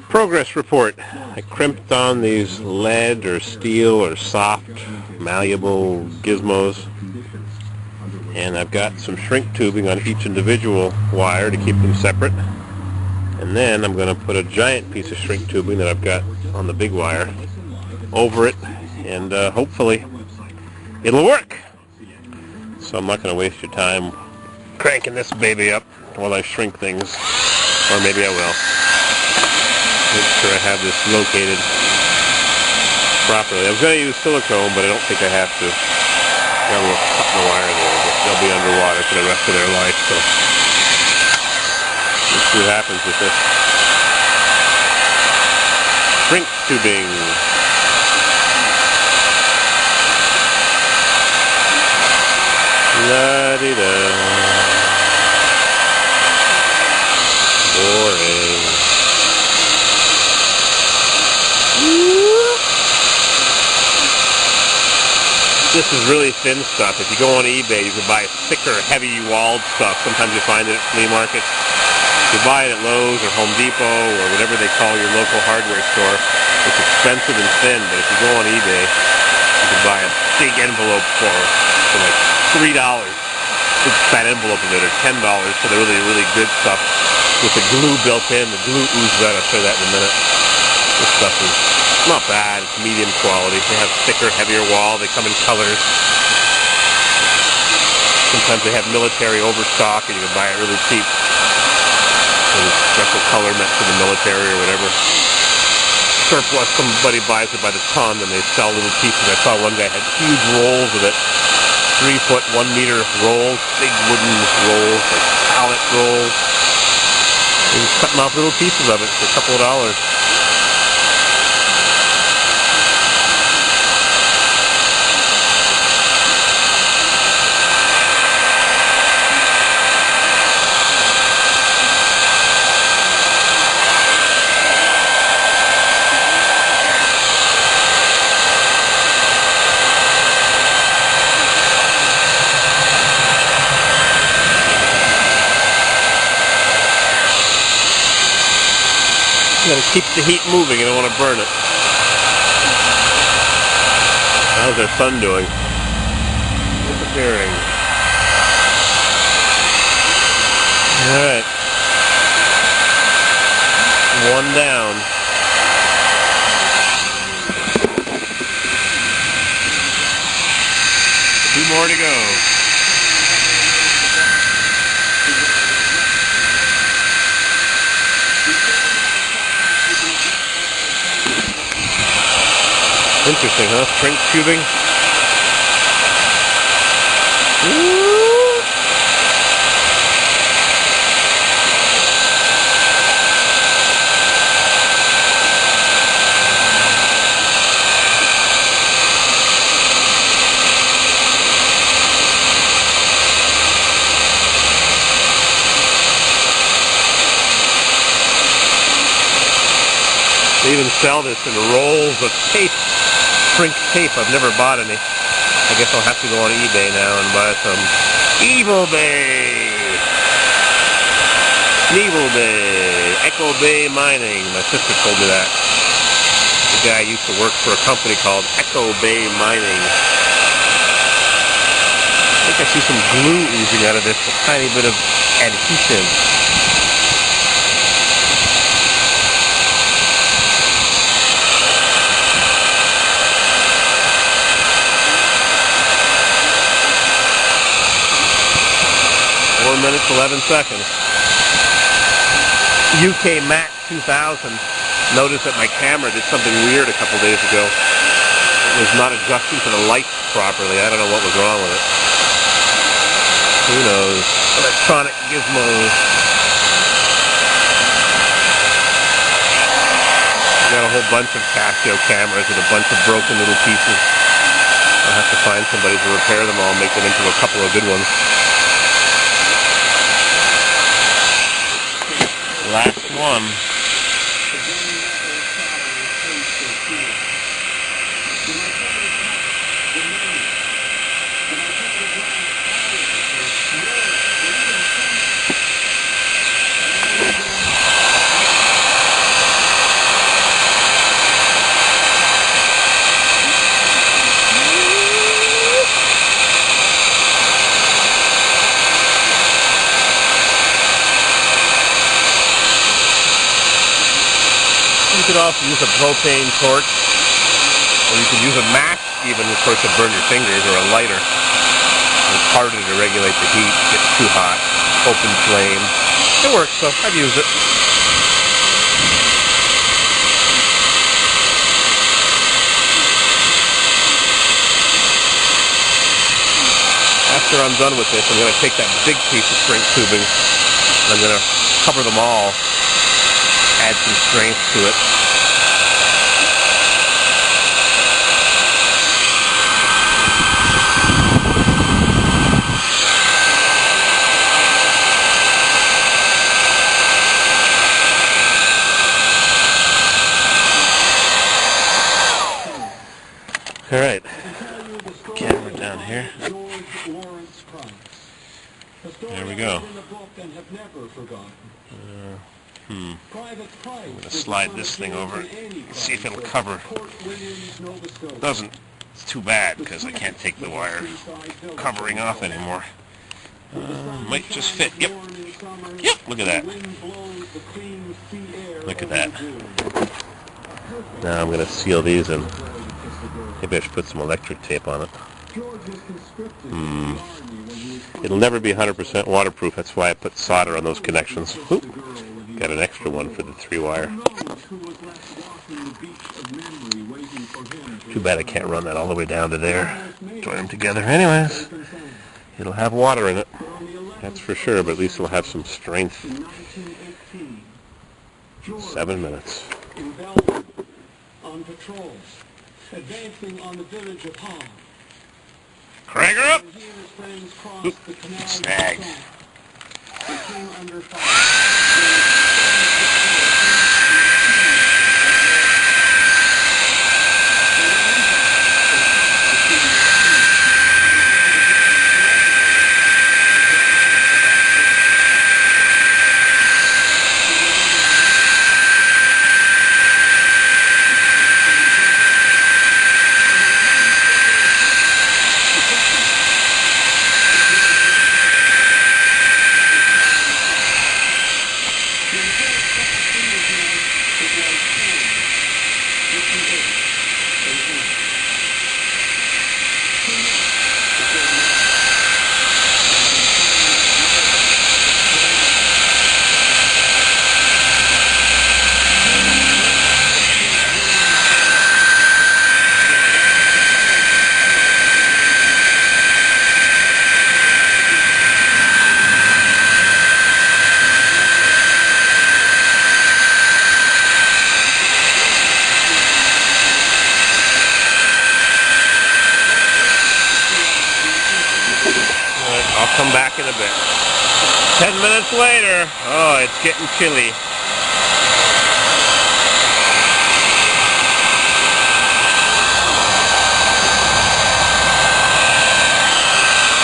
Progress report. I crimped on these lead or steel or soft malleable gizmos, and I've got some shrink tubing on each individual wire to keep them separate, and then I'm going to put a giant piece of shrink tubing that I've got on the big wire over it, and hopefully it'll work. So I'm not going to waste your time cranking this baby up while I shrink things, or maybe I will. Make sure I have this located properly. I was going to use silicone, but I don't think I have to. Got a little cut in the wire there, but they'll be underwater for the rest of their life, so let's see what happens with this. Shrink tubing. La-di-da. Boring. This is really thin stuff. If you go on eBay, you can buy thicker, heavy walled stuff. Sometimes you find it at flea markets. You buy it at Lowe's or Home Depot or whatever they call your local hardware store. It's expensive and thin, but if you go on eBay, you can buy a big envelope for like $3. Big fat envelope of it, or $10 for the really, really good stuff with the glue built in. The glue oozes out. I'll show you that in a minute. This stuff is not bad. It's medium quality. They have thicker, heavier wall. They come in colors. Sometimes they have military overstock, and you can buy it really cheap. There's a special color meant for the military or whatever. Surplus, somebody buys it by the ton, and they sell little pieces. I saw one guy had huge rolls of it. 3-foot, 1-meter rolls, big wooden rolls, like pallet rolls. He was cutting off little pieces of it for a couple of dollars. You gotta keep the heat moving, you don't want to burn it. How's our sun doing? Disappearing. Alright. One down. Two more to go. Interesting, huh? Shrink tubing. They even sell this in rolls of tape. Shrink tape. I've never bought any. I guess I'll have to go on eBay now and buy some. Evil Bay! Evil Bay! Echo Bay Mining. My sister told me that. The guy used to work for a company called Echo Bay Mining. I think I see some glue oozing out of this. A tiny bit of adhesive. Minutes 11 seconds. UK Mac 2000 noticed that my camera did something weird a couple days ago. It was not adjusting to the lights properly. I don't know what was wrong with it. Who knows? Electronic gizmos. Got a whole bunch of Casio cameras with a bunch of broken little pieces. I'll have to find somebody to repair them all and make them into a couple of good ones. Last one. could also use a propane torch, or you could use a match even, of course, to burn your fingers, or a lighter. It's harder to regulate the heat. It gets too hot. Open flame. It works, so I've used it. After I'm done with this, I'm going to take that big piece of shrink tubing and I'm going to cover them all, add some strength to it. All right, camera down here. There we go. I'm going to slide this thing over and see if it'll cover. It doesn't. It's too bad because I can't take the wire covering off anymore. Might just fit. Yep. Yep. Look at that. Look at that. Now I'm going to seal these and maybe I should put some electric tape on it. It'll never be 100% waterproof. That's why I put solder on those connections. Oop. Got an extra one for the 3-wire. Too bad I can't run that all the way down to there. Join them together. Anyways, it'll have water in it. That's for sure, but at least it'll have some strength. 7 minutes. On patrol, advancing on the village of HANG. Crank her up! Oop, snag. I'll come back in a bit. 10 minutes later. Oh, it's getting chilly.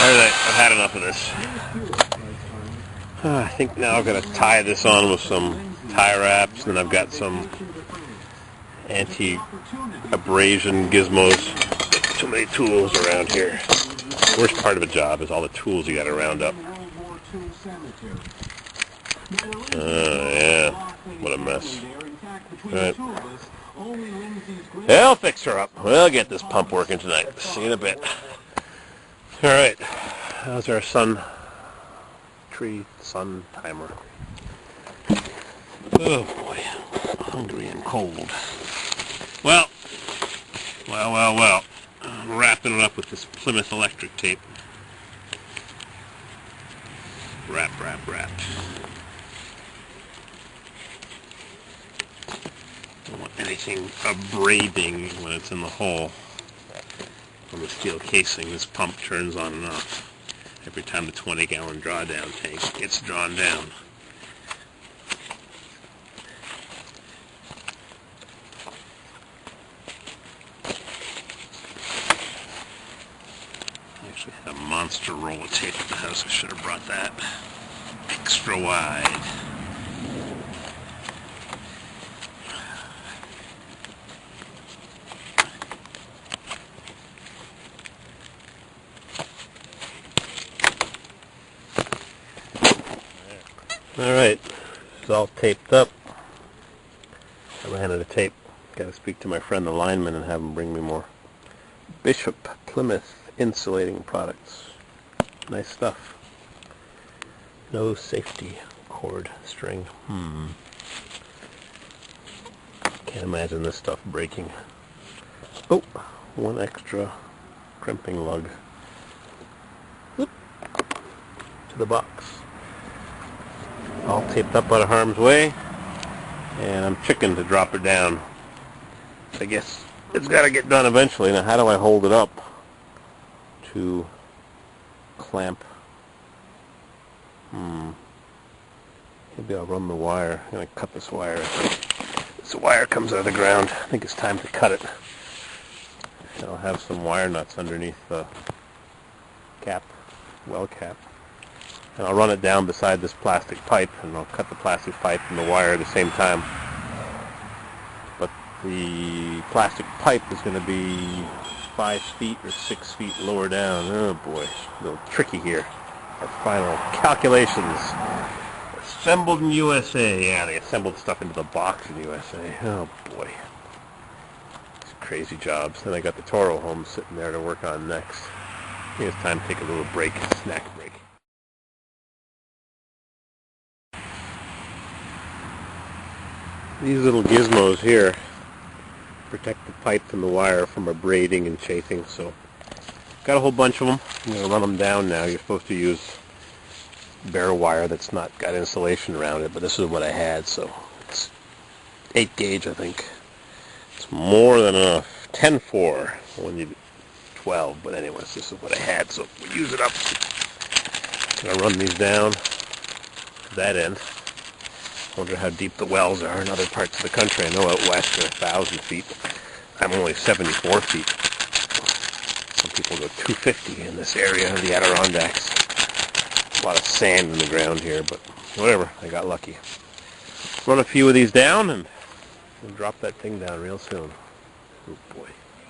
Alright, I've had enough of this. I think now I've got to tie this on with some tie wraps, and then I've got some anti-abrasion gizmos. Too many tools around here. Worst part of a job is all the tools you got to round up. Yeah, what a mess. Alright. I'll fix her up. We'll get this pump working tonight. See you in a bit. Alright, how's our sun timer? Oh boy, hungry and cold. Well. I'm wrapping it up with this Plymouth electric tape. Wrap. Don't want anything abrading when it's in the hole. On the steel casing, this pump turns on and off every time the 20-gallon drawdown tank gets drawn down. I actually had a monster roll of tape at the house. I should have brought that extra wide. Alright, it's all taped up. I ran out of tape. Got to speak to my friend the lineman and have him bring me more. Bishop Plymouth insulating products. Nice stuff. No safety cord string. Can't imagine this stuff breaking. Oh, one extra crimping lug. Whoop. To the box. All taped up out of harm's way. And I'm chicken to drop her down. I guess it's got to get done eventually. Now, how do I hold it up to clamp? Maybe I'll run the wire. I'm going to cut this wire. This wire comes out of the ground. I think it's time to cut it. And I'll have some wire nuts underneath the cap, well cap. And I'll run it down beside this plastic pipe, and I'll cut the plastic pipe and the wire at the same time. But the plastic pipe is going to be 5 feet or 6 feet lower down. Oh boy, a little tricky here. Our final calculations. Assembled in USA. Yeah, they assembled stuff into the box in USA. Oh boy. These crazy jobs. Then I got the Toro home sitting there to work on next. I think it's time to take a little break, snack break. These little gizmos here protect the pipe and the wire from abrading and chafing, so got a whole bunch of them. I'm going to run them down now. You're supposed to use bare wire that's not got insulation around it, but this is what I had, so it's 8 gauge, I think. It's more than enough. 10-4 when you 12, but anyways, this is what I had, so we'll use it up. I'm going to run these down to that end. Wonder how deep the wells are in other parts of the country. I know out west they're 1,000 feet. I'm only 74 feet. Some people go 250 in this area of the Adirondacks. A lot of sand in the ground here, but whatever. I got lucky. Run a few of these down and we'll drop that thing down real soon. Oh boy.